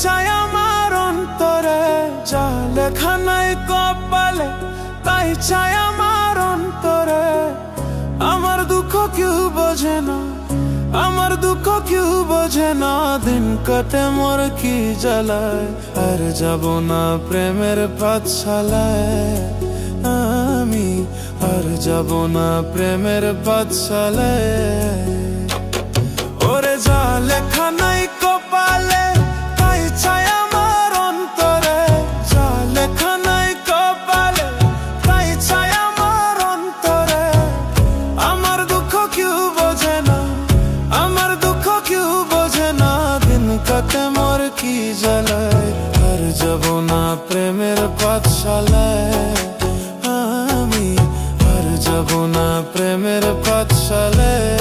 চাই আমার অন্তরে, যা লেখা নাই কপালে তাই চাই আমার অন্তরে। আমার দুঃখ কেউ বোঝে না, আমার দুঃখ কেউ বোঝে না, দিন কাটে মোর কি জ্বালায়। আর যাব না প্রেমের পাঠশালায় আমি, আর যাব না প্রেমের পাঠশালায়। ওরে যা লেখা নাই কপালে তাই চাই আমার অন্তরে, যা লেখা নাই কপালে তাই চাই আমার অন্তরে। আমার দুঃখ কেউ বোঝে না, আমার দুঃখ কেউ বোঝে না, দিন কাটে মোর কি জ্বালায়। আর যাব না প্রেমের পাঠশালায় আমি, আর যাব না প্রেমের পাঠশালায়।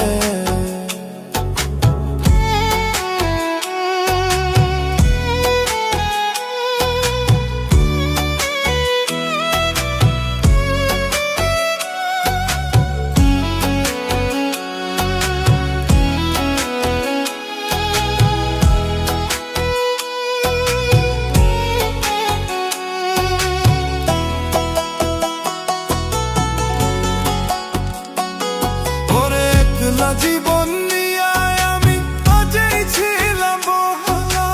জীবন নিয়ে আমি আজই ছিলাম বহলা,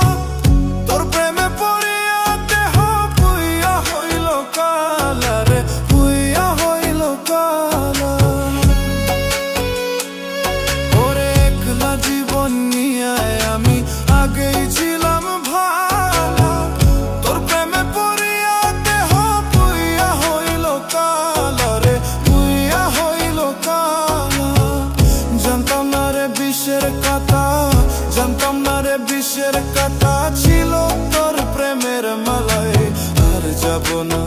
তোর প্রেমে পড়িয়া দেহ পুইয়া হইল কালা রে, পুইয়া হইল কালা। ওরে একলা জীবন নিয়ে আমি আগেই ছিলাম ভালা, তোর প্রেমে পড়িয়া দেহ পুইয়া হইল কালা রে, পুইয়া হইল কালা। জানতাম না রে বিষের কথা, জানতাম না রে বিষের কথা ছিল তোর প্রেমের মালায়। আর যাব না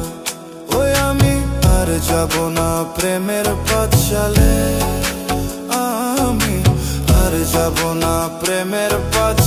ওই আমি, আর যাব না প্রেমের পাঠশালায় আমি, আর যাব না প্রেমের পাঠশালায়।